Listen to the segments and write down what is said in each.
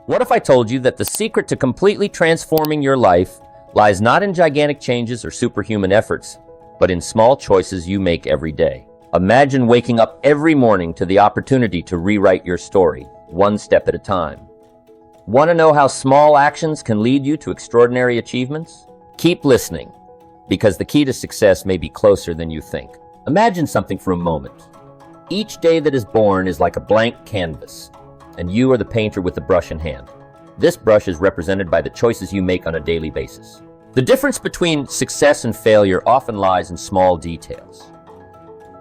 What if I told you that the secret to completely transforming your life lies not in gigantic changes or superhuman efforts, but in small choices you make every day? Imagine waking up every morning to the opportunity to rewrite your story, one step at a time. Want to know how small actions can lead you to extraordinary achievements? Keep listening, because the key to success may be closer than you think. Imagine something for a moment. Each day that is born is like a blank canvas, and you are the painter with the brush in hand. This brush is represented by the choices you make on a daily basis. The difference between success and failure often lies in small details,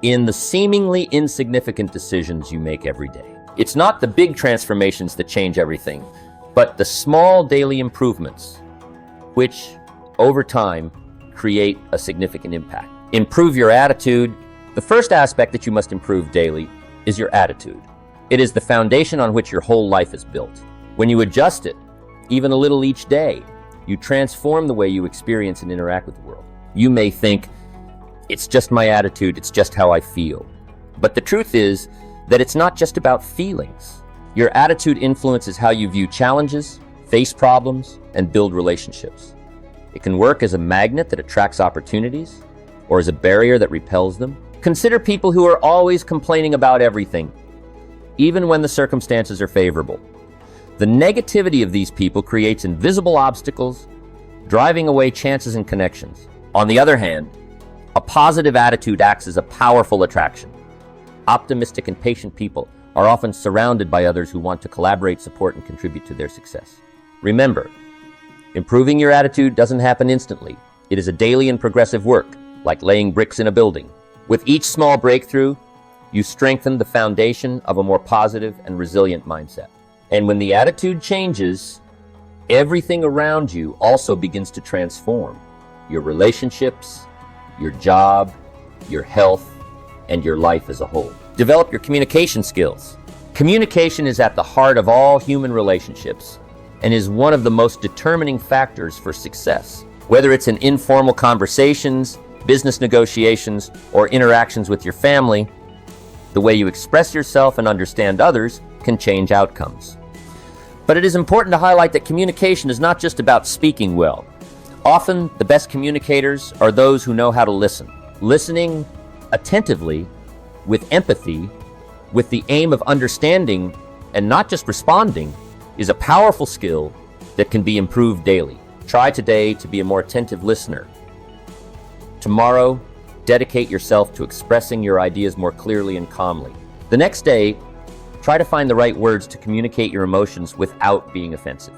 in the seemingly insignificant decisions you make every day. It's not the big transformations that change everything, but the small daily improvements, which, over time, create a significant impact. Improve your attitude. The first aspect that you must improve daily is your attitude. It is the foundation on which your whole life is built. When you adjust it, even a little each day, you transform the way you experience and interact with the world. You may think, it's just my attitude, it's just how I feel. But the truth is that it's not just about feelings. Your attitude influences how you view challenges, face problems, and build relationships. It can work as a magnet that attracts opportunities, or as a barrier that repels them. Consider people who are always complaining about everything, even when the circumstances are favorable. The negativity of these people creates invisible obstacles, driving away chances and connections. On the other hand, a positive attitude acts as a powerful attraction. Optimistic and patient people are often surrounded by others who want to collaborate, support, and contribute to their success. Remember, improving your attitude doesn't happen instantly. It is a daily and progressive work, like laying bricks in a building. With each small breakthrough, you strengthen the foundation of a more positive and resilient mindset. And when the attitude changes, everything around you also begins to transform. Your relationships, your job, your health, and your life as a whole. Develop your communication skills. Communication is at the heart of all human relationships and is one of the most determining factors for success. Whether it's in informal conversations, business negotiations, or interactions with your family, the way you express yourself and understand others can change outcomes. But it is important to highlight that communication is not just about speaking well. Often, the best communicators are those who know how to listen. Listening attentively, with empathy, with the aim of understanding and not just responding, is a powerful skill that can be improved daily. Try today to be a more attentive listener. Tomorrow, dedicate yourself to expressing your ideas more clearly and calmly. The next day, try to find the right words to communicate your emotions without being offensive.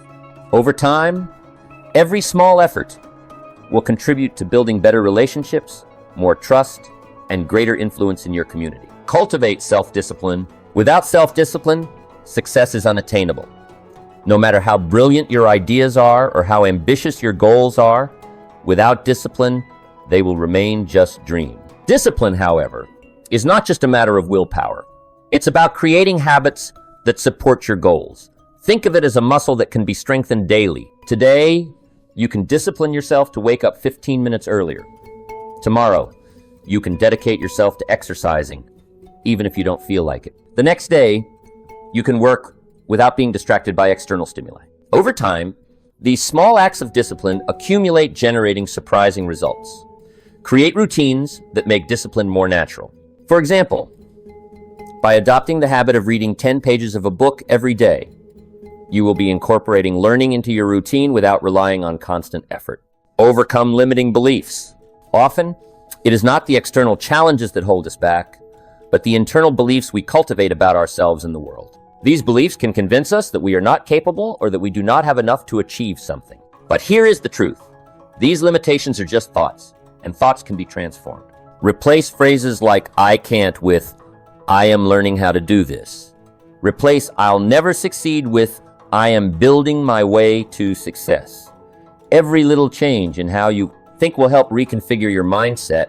Over time, every small effort will contribute to building better relationships, more trust, and greater influence in your community. Cultivate self-discipline. Without self-discipline, success is unattainable. No matter how brilliant your ideas are or how ambitious your goals are, without discipline, they will remain just dreams. Discipline, however, is not just a matter of willpower. It's about creating habits that support your goals. Think of it as a muscle that can be strengthened daily. Today, you can discipline yourself to wake up 15 minutes earlier. Tomorrow, you can dedicate yourself to exercising, even if you don't feel like it. The next day, you can work without being distracted by external stimuli. Over time, these small acts of discipline accumulate, generating surprising results. Create routines that make discipline more natural. For example, by adopting the habit of reading 10 pages of a book every day, you will be incorporating learning into your routine without relying on constant effort. Overcome limiting beliefs. Often, it is not the external challenges that hold us back, but the internal beliefs we cultivate about ourselves and the world. These beliefs can convince us that we are not capable or that we do not have enough to achieve something. But here is the truth. These limitations are just thoughts, and thoughts can be transformed. Replace phrases like "I can't" with "I am learning how to do this." Replace "I'll never succeed" with "I am building my way to success." Every little change in how you think will help reconfigure your mindset,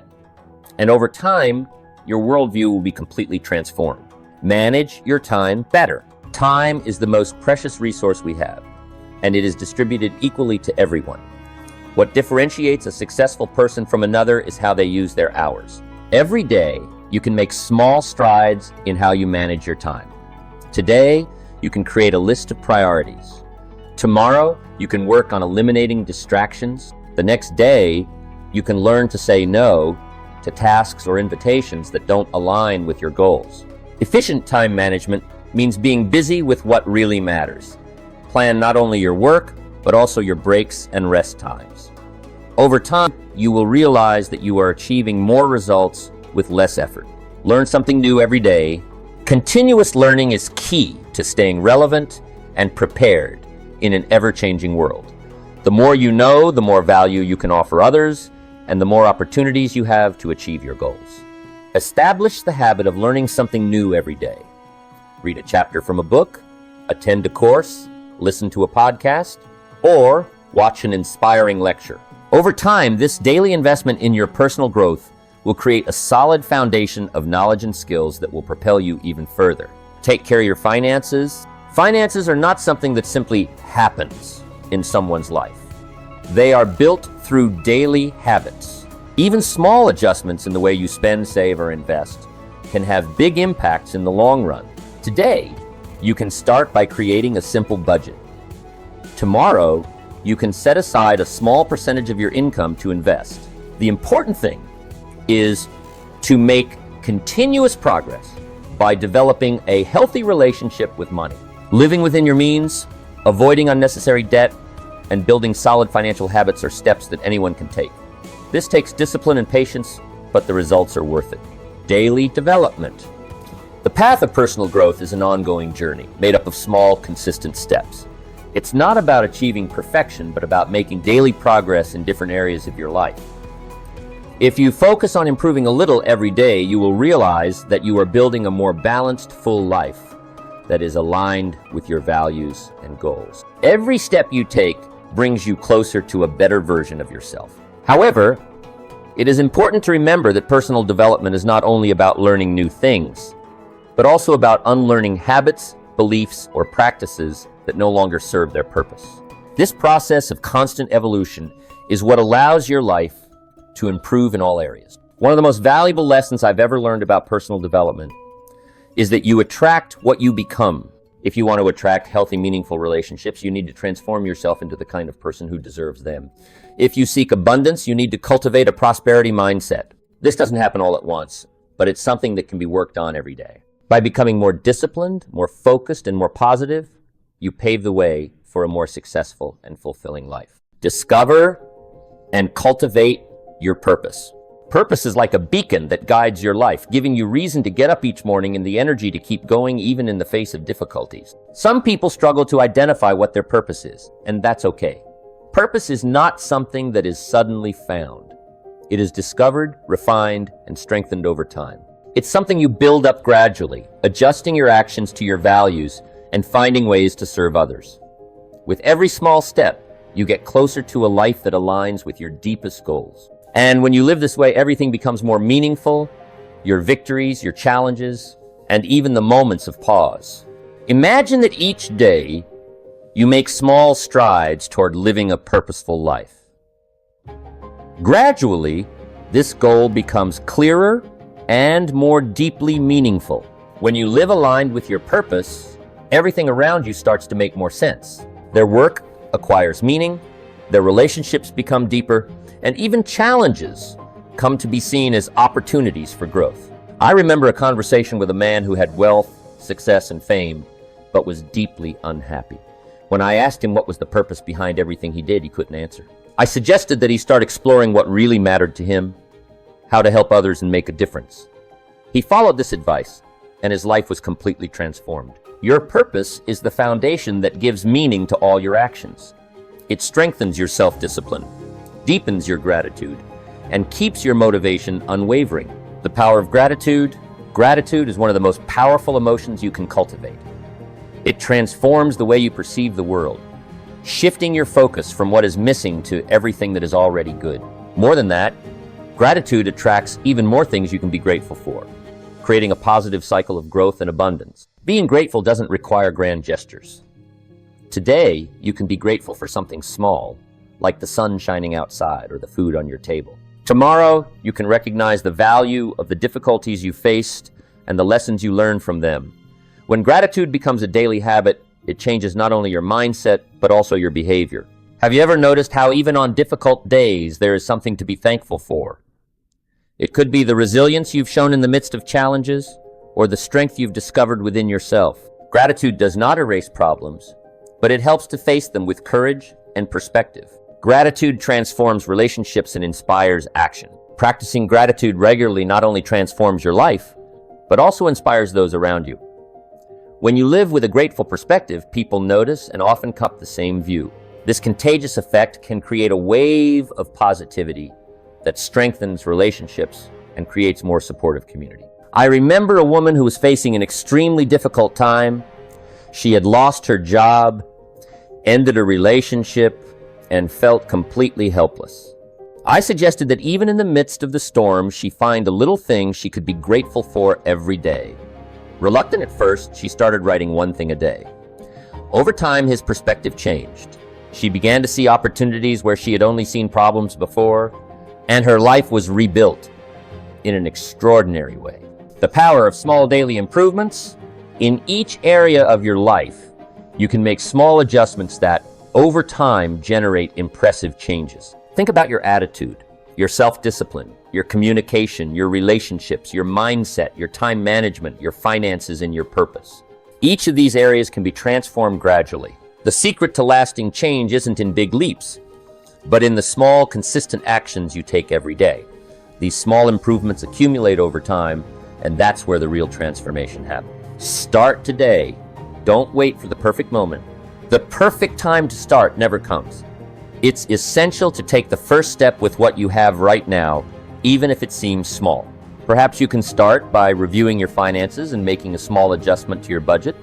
and over time, your worldview will be completely transformed. Manage your time better. Time is the most precious resource we have, and it is distributed equally to everyone. What differentiates a successful person from another is how they use their hours. Every day, you can make small strides in how you manage your time. Today, you can create a list of priorities. Tomorrow, you can work on eliminating distractions. The next day, you can learn to say no to tasks or invitations that don't align with your goals. Efficient time management means being busy with what really matters. Plan not only your work, but also your breaks and rest times. Over time, you will realize that you are achieving more results with less effort. Learn something new every day. Continuous learning is key to staying relevant and prepared in an ever-changing world. The more you know, the more value you can offer others, and the more opportunities you have to achieve your goals. Establish the habit of learning something new every day. Read a chapter from a book, attend a course, listen to a podcast, or watch an inspiring lecture. Over time, this daily investment in your personal growth will create a solid foundation of knowledge and skills that will propel you even further. Take care of your finances. Finances are not something that simply happens in someone's life. They are built through daily habits. Even small adjustments in the way you spend, save, or invest can have big impacts in the long run. Today, you can start by creating a simple budget. Tomorrow, you can set aside a small percentage of your income to invest. The important thing is to make continuous progress by developing a healthy relationship with money. Living within your means, avoiding unnecessary debt, and building solid financial habits are steps that anyone can take. This takes discipline and patience, but the results are worth it. Daily development. The path of personal growth is an ongoing journey made up of small, consistent steps. It's not about achieving perfection, but about making daily progress in different areas of your life. If you focus on improving a little every day, you will realize that you are building a more balanced, full life that is aligned with your values and goals. Every step you take brings you closer to a better version of yourself. However, it is important to remember that personal development is not only about learning new things, but also about unlearning habits, beliefs, or practices that no longer serve their purpose. This process of constant evolution is what allows your life to improve in all areas. One of the most valuable lessons I've ever learned about personal development is that you attract what you become. If you want to attract healthy, meaningful relationships, you need to transform yourself into the kind of person who deserves them. If you seek abundance, you need to cultivate a prosperity mindset. This doesn't happen all at once, but it's something that can be worked on every day. By becoming more disciplined, more focused, and more positive, you pave the way for a more successful and fulfilling life. Discover and cultivate your purpose. Purpose is like a beacon that guides your life, giving you reason to get up each morning and the energy to keep going even in the face of difficulties. Some people struggle to identify what their purpose is, and that's okay. Purpose is not something that is suddenly found. It is discovered, refined, and strengthened over time. It's something you build up gradually, adjusting your actions to your values and finding ways to serve others. With every small step, you get closer to a life that aligns with your deepest goals. And when you live this way, everything becomes more meaningful, your victories, your challenges, and even the moments of pause. Imagine that each day you make small strides toward living a purposeful life. Gradually, this goal becomes clearer and more deeply meaningful. When you live aligned with your purpose, everything around you starts to make more sense. Their work acquires meaning, their relationships become deeper, and even challenges come to be seen as opportunities for growth. I remember a conversation with a man who had wealth, success, and fame, but was deeply unhappy. When I asked him what was the purpose behind everything he did, he couldn't answer. I suggested that he start exploring what really mattered to him, how to help others and make a difference. He followed this advice, and his life was completely transformed. Your purpose is the foundation that gives meaning to all your actions. It strengthens your self-discipline, deepens your gratitude, and keeps your motivation unwavering. The power of gratitude. Gratitude is one of the most powerful emotions you can cultivate. It transforms the way you perceive the world, shifting your focus from what is missing to everything that is already good. More than that, gratitude attracts even more things you can be grateful for, creating a positive cycle of growth and abundance. Being grateful doesn't require grand gestures. Today, you can be grateful for something small, like the sun shining outside or the food on your table. Tomorrow, you can recognize the value of the difficulties you faced and the lessons you learned from them. When gratitude becomes a daily habit, it changes not only your mindset, but also your behavior. Have you ever noticed how even on difficult days, there is something to be thankful for? It could be the resilience you've shown in the midst of challenges, or the strength you've discovered within yourself. Gratitude does not erase problems, but it helps to face them with courage and perspective. Gratitude transforms relationships and inspires action. Practicing gratitude regularly not only transforms your life, but also inspires those around you. When you live with a grateful perspective, people notice and often cup the same view. This contagious effect can create a wave of positivity that strengthens relationships and creates more supportive community. I remember a woman who was facing an extremely difficult time. She had lost her job, ended a relationship, and felt completely helpless. I suggested that even in the midst of the storm, she find a little thing she could be grateful for every day. Reluctant at first, she started writing one thing a day. Over time, his perspective changed. She began to see opportunities where she had only seen problems before, and her life was rebuilt in an extraordinary way. The power of small daily improvements. In each area of your life, you can make small adjustments that, over time, generate impressive changes. Think about your attitude, your self-discipline, your communication, your relationships, your mindset, your time management, your finances, and your purpose. Each of these areas can be transformed gradually. The secret to lasting change isn't in big leaps, but in the small, consistent actions you take every day. These small improvements accumulate over time, and that's where the real transformation happens. Start today. Don't wait for the perfect moment. The perfect time to start never comes. It's essential to take the first step with what you have right now, even if it seems small. Perhaps you can start by reviewing your finances and making a small adjustment to your budget.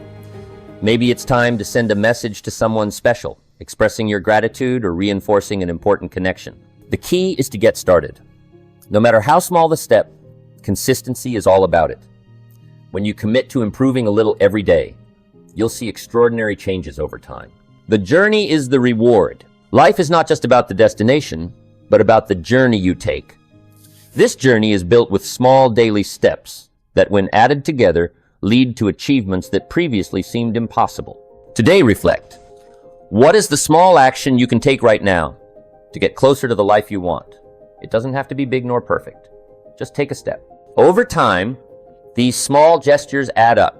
Maybe it's time to send a message to someone special, expressing your gratitude or reinforcing an important connection. The key is to get started. No matter how small the step, consistency is all about it. When you commit to improving a little every day, you'll see extraordinary changes over time. The journey is the reward. Life is not just about the destination, but about the journey you take. This journey is built with small daily steps that, when added together, lead to achievements that previously seemed impossible. Today, reflect. What is the small action you can take right now to get closer to the life you want? It doesn't have to be big nor perfect. Just take a step. Over time, these small gestures add up,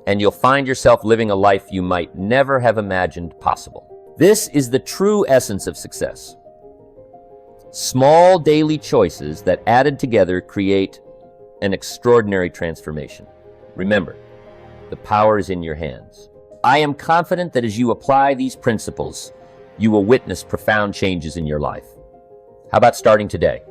and you'll find yourself living a life you might never have imagined possible. This is the true essence of success. Small daily choices that added together create an extraordinary transformation. Remember, the power is in your hands. I am confident that as you apply these principles, you will witness profound changes in your life. How about starting today?